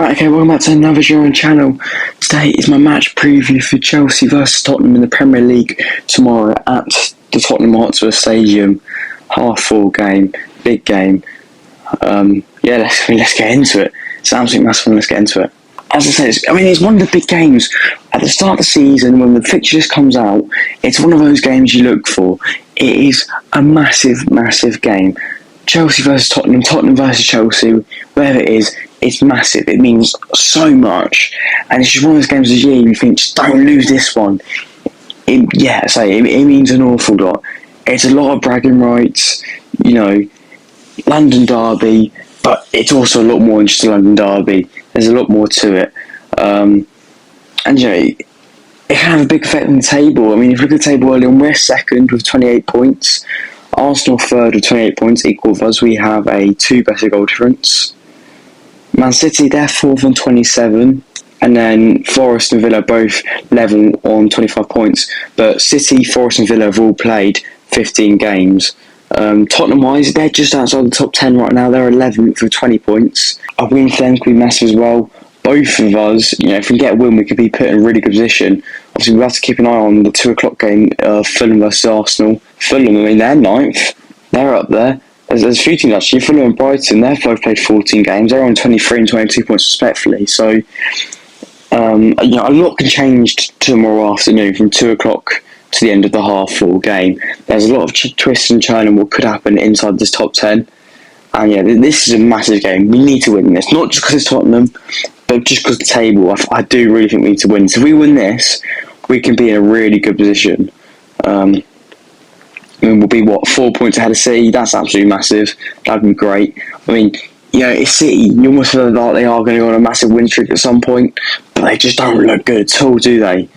Right, okay, welcome back to another show on channel. Today is my match preview for Chelsea versus Tottenham in the Premier League tomorrow at the Tottenham Hotspur Stadium. Half-full game, big game. Let's get into it. It's absolutely massive fun, let's get into it. As I said, it's one of the big games. At the start of the season, when the fixture just comes out, it's one of those games you look for. It is a massive, massive game. Chelsea versus Tottenham, Tottenham versus Chelsea, wherever it is, it's massive. It means so much. And it's just one of those games this year you think, just don't lose this one. It means an awful lot. It's a lot of bragging rights, London derby, but it's also a lot more than just a London derby. There's a lot more to it. It can have a big effect on the table. If you look at the table early on, we're second with 28 points. Arsenal third with 28 points, equal with us. We have a 2 better goal difference. Man City, they're fourth on 27. And then Forest and Villa both level on 25 points. But City, Forest and Villa have all played 15 games. Tottenham-wise, they're just outside the top 10 right now. They're 11th with 20 points. A win for them could be massive as well. Both of us, if we get a win, we could be put in a really good position. Obviously, we have to keep an eye on the 2 o'clock game, Fulham versus Arsenal. Fulham, they're 9th. They're up there. There's a few teams actually. Fulham and Brighton, they've both played 14 games. They're on 23 and 22 points respectively. So, a lot can change tomorrow afternoon from 2 o'clock to the end of the half-full game. There's a lot of twists and turns and what could happen inside this top 10. And this is a massive game. We need to win this. Not just because it's Tottenham, but just because of the table. I do really think we need to win. So if we win this, we can be in a really good position. We'll be, 4 points ahead of City? That's absolutely massive. That'd be great. It's City. You almost feel like they are going to go on a massive win streak at some point, but they just don't look good at all, do they?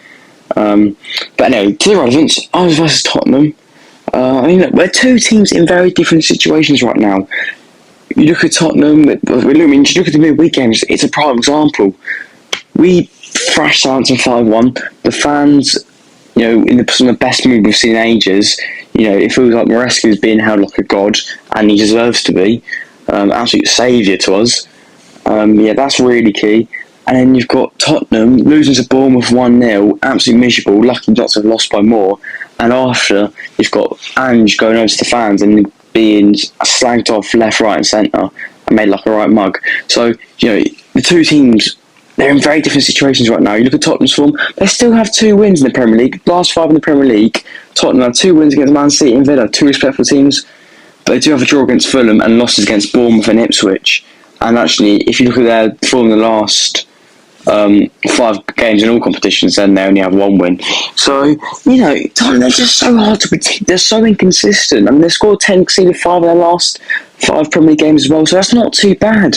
But anyway, to the relevance, us versus Tottenham. We're 2 teams in very different situations right now. You look at Tottenham, just look at the midweek games, it's a prime example. We thrashed Southampton 5-1. The fans, in some of the best mood we've seen in ages. It feels like Maresca's being held like a god, and he deserves to be. Absolute saviour to us. That's really key. And then you've got Tottenham losing to Bournemouth 1-0, absolutely miserable, lucky not to have lost by more. And after, you've got Ange going over to the fans and being slagged off left, right and centre and made like a right mug. So, the 2 teams, they're in very different situations right now. You look at Tottenham's form, they still have 2 wins in the Premier League. Last 5 in the Premier League, Tottenham have 2 wins against Man City and Villa, 2 respectful teams. But they do have a draw against Fulham and losses against Bournemouth and Ipswich. And actually, if you look at their form in the last 5 games in all competitions, then they only have 1 win. So, Tottenham, they're just so hard to predict. They're so inconsistent. they scored 10, conceded 5 in their last 5 Premier League games as well, so that's not too bad.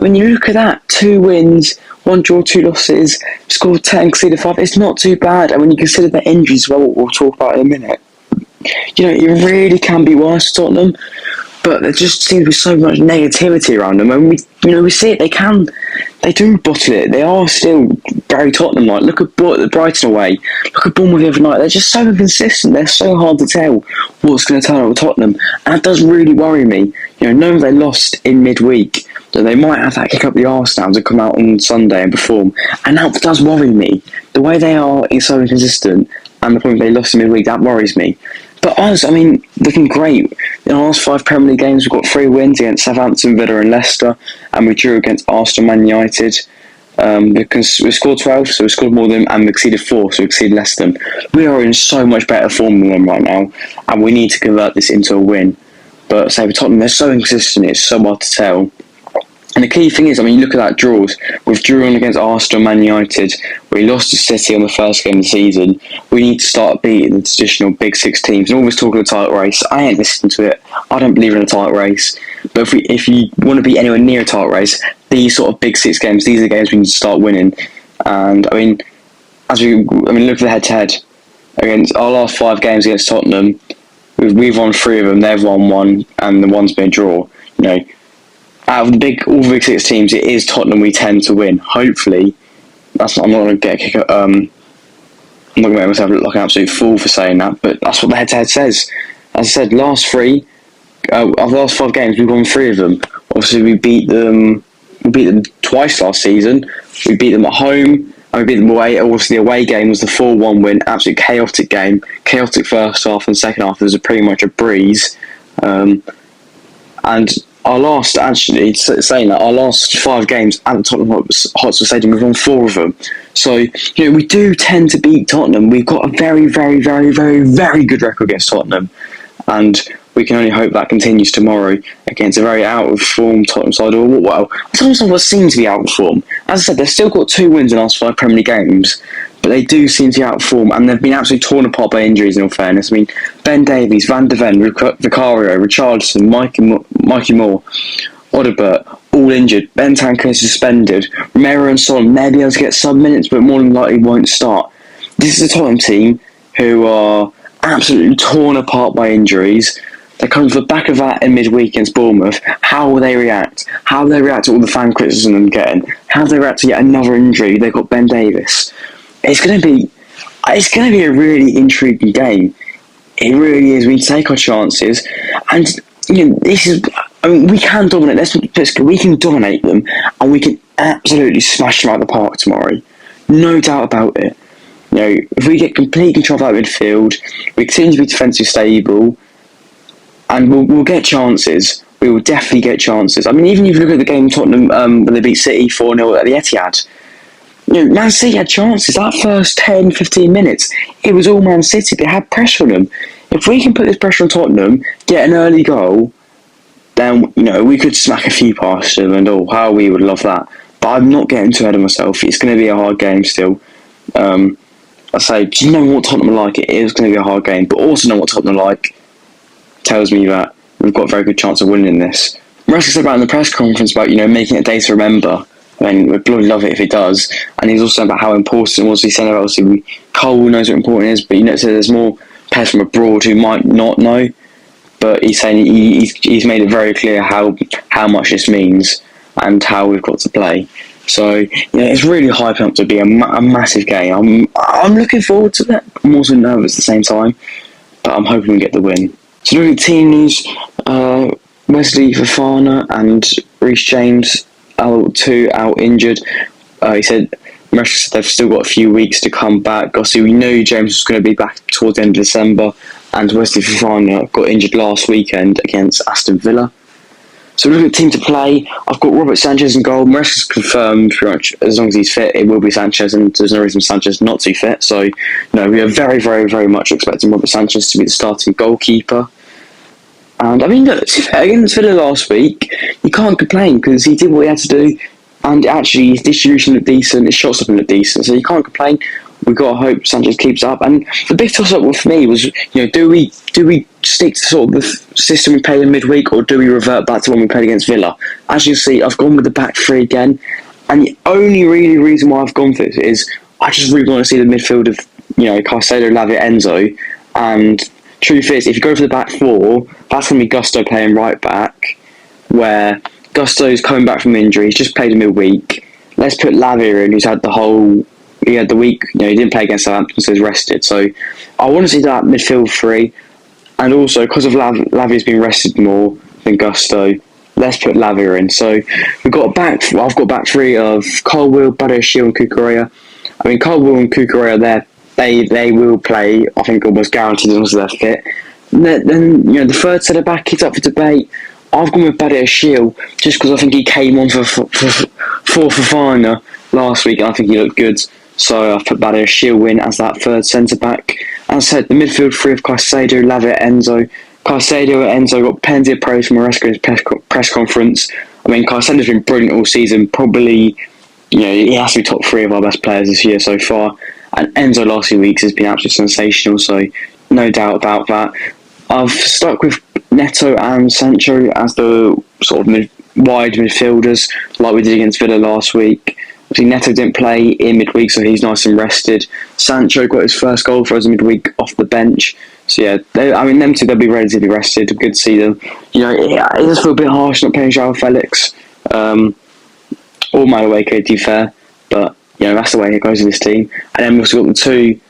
You look at that, 2 wins, 1 draw, 2 losses, scored 10, conceded 5, it's not too bad. And when you consider the injuries as well, what we'll talk about in a minute, it really can be worse for Tottenham. But there just seems to be so much negativity around them. And we see it, they do bottle it. They are still very Tottenham-like. Look at Brighton away. Look at Bournemouth the other night. They're just so inconsistent. They're so hard to tell what's going to turn up with Tottenham. And that does really worry me. Knowing they lost in midweek, that they might have that kick up the arse now to come out on Sunday and perform. And that does worry me. The way they are is so inconsistent, and the point they lost in midweek, that worries me. But us, looking great. In our last 5 Premier League games, we've got 3 wins against Southampton, Villa and Leicester, and we drew against Arsenal, Man United. Because we scored 12, so we scored more than them, and we exceeded 4, so we exceeded less than them. We are in so much better form than them right now, and we need to convert this into a win. But say with Tottenham, they're so inconsistent, it's so hard to tell. And the key thing is, you look at that draws. We've drawn against Arsenal, Man United. We lost to City on the first game of the season. We need to start beating the traditional Big 6 teams. And always talking of a title race. I ain't listening to it. I don't believe in a title race. But if you want to be anywhere near a title race, these sort of Big 6 games, these are the games we need to start winning. And look at the head-to-head. Against our last 5 games against Tottenham, we've won 3 of them. They've won 1, and the one's been a draw. Out of all the Big 6 teams, it is Tottenham we tend to win. Hopefully, I'm not going to get a kick. I'm not going to make myself look like an absolute fool for saying that, but that's what the head-to-head says. As I said, last 3, of the last 5 games, we've won 3 of them. Obviously, we beat them We beat them twice last season. We beat them at home and we beat them away. Also, the away game was the 4-1 win. Absolute chaotic game. Chaotic first half and second half. It was pretty much a breeze. And our last, actually, saying that, our last 5 games at the Tottenham Hotspur Stadium, we've won 4 of them. So, we do tend to beat Tottenham. We've got a very, very, very, very, very good record against Tottenham. And we can only hope that continues tomorrow against a very out-of-form Tottenham side. Well, sometimes what seems to be out of form. As I said, they've still got 2 wins in the last 5 Premier League games, but they do seem to be out of form, and they've been absolutely torn apart by injuries, in all fairness. I mean, Ben Davies, Van de Ven, Vicario, Richardson, Mikey Moore, Odebert, all injured. Bentancur is suspended. Romero and Son may be able to get sub-minutes, but more than likely won't start. This is a Tottenham team who are absolutely torn apart by injuries. They come to the back of that in midweek against Bournemouth. How will they react? How will they react to all the fan criticism they're getting? How will they react to yet another injury? They've got Ben Davies. It's going to be a really intriguing game. It really is. We take our chances, and this is. I mean, we can dominate. We can dominate them, and we can absolutely smash them out of the park tomorrow. No doubt about it. If we get complete control of that midfield, we continue to be defensively stable, and we'll get chances. We will definitely get chances. I mean, even if you look at the game Tottenham when they beat City 4-0 at the Etihad, Man City had chances. That first 10, 15 minutes, it was all Man City. They had pressure on them. If we can put this pressure on Tottenham, get an early goal, then we could smack a few past them, and how we would love that. But I'm not getting too ahead of myself. It's going to be a hard game still. I say, just knowing what Tottenham are like, it is going to be a hard game, but also knowing what Tottenham are like tells me that we've got a very good chance of winning this. Maresca said about in the press conference about making it a day to remember. I mean, we'd bloody love it if he does. And he's also about how important it was. He said, obviously, Cole knows what important it is, but so there's more players from abroad who might not know. But he's saying he's made it very clear how much this means and how we've got to play. So it's really hyping up to be a massive game. I'm looking forward to that. I'm also nervous at the same time, but I'm hoping we get the win. So looking at team news, Wesley Fofana and Reece James two out injured. He said they've still got a few weeks to come back. Obviously, we knew James was going to be back towards the end of December, and Wesley Fofana got injured last weekend against Aston Villa. So looking at the team to play, I've got Robert Sanchez in goal. Maresca's confirmed pretty much as long as he's fit, it will be Sanchez, and there's no reason Sanchez not to be fit. So we are very, very, very much expecting Robert Sanchez to be the starting goalkeeper. And I mean, look, against Villa last week, you can't complain because he did what he had to do, and actually his distribution looked decent, his shot stopping looked decent, so you can't complain. We've got to hope Sanchez keeps up. And the big toss-up for me was, do we stick to sort of the system we played in midweek, or do we revert back to when we played against Villa? As you see, I've gone with the back three again, and the only really reason why I've gone for this is I just really want to see the midfield of Caicedo, Lavia, Enzo. And truth is, if you go for the back four, that's going to be Gusto playing right back, where Gusto's coming back from injury. He's just played a midweek. Let's put Lavia in, who's had the week, he didn't play against Southampton, so he's rested. So I want to see that midfield three, and also because of Lavia's been rested more than Gusto, let's put Lavia in. So I've got back three of Colwill, Badiashile and Cucurella. I mean, Colwill and Cucurella, they will play, I think, almost guaranteed as long as they're fit. Then the third centre back is up for debate. I've gone with Badiashile just because I think he came on for Fofana last week, and I think he looked good. So I've put Badiashile in as that third centre back. As I said, the midfield three of Caicedo, Lavia, Enzo. Caicedo and Enzo got plenty of praise from Maresca in his press conference. I mean, Caicedo's been brilliant all season. Probably, he has to be top three of our best players this year so far. And Enzo last few weeks has been absolutely sensational, so no doubt about that. I've stuck with Neto and Sancho as the sort of wide midfielders, like we did against Villa last week. Obviously, Neto didn't play in midweek, so he's nice and rested. Sancho got his first goal for us in midweek off the bench. So yeah, them two, they'll be relatively rested. Good to see them. It does feel a bit harsh not playing João Felix or Madueke, to be fair, but that's the way it goes in this team. And then we've also got the two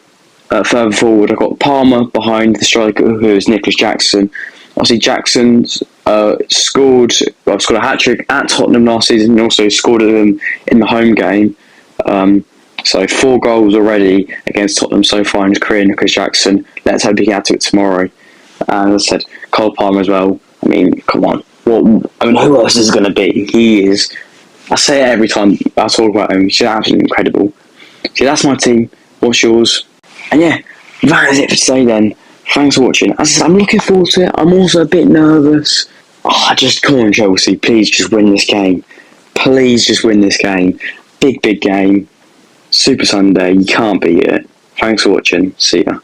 further forward. I've got Palmer behind the striker, who is Nicholas Jackson. Obviously, Jackson's scored a hat trick at Tottenham last season, and also scored at them in the home game. So 4 goals already against Tottenham so far in his career. Nicholas Jackson. Let's hope he can add to it tomorrow. And as I said, Cole Palmer as well. I mean, come on. Who else is going to be? He is. I say it every time I talk about him. He's absolutely incredible. So that's my team. What's yours? And yeah, that is it for today then. Thanks for watching. As I said, I'm looking forward to it. I'm also a bit nervous. Just come on, Chelsea. Please just win this game. Please just win this game. Big game. Super Sunday. You can't beat it. Thanks for watching. See ya.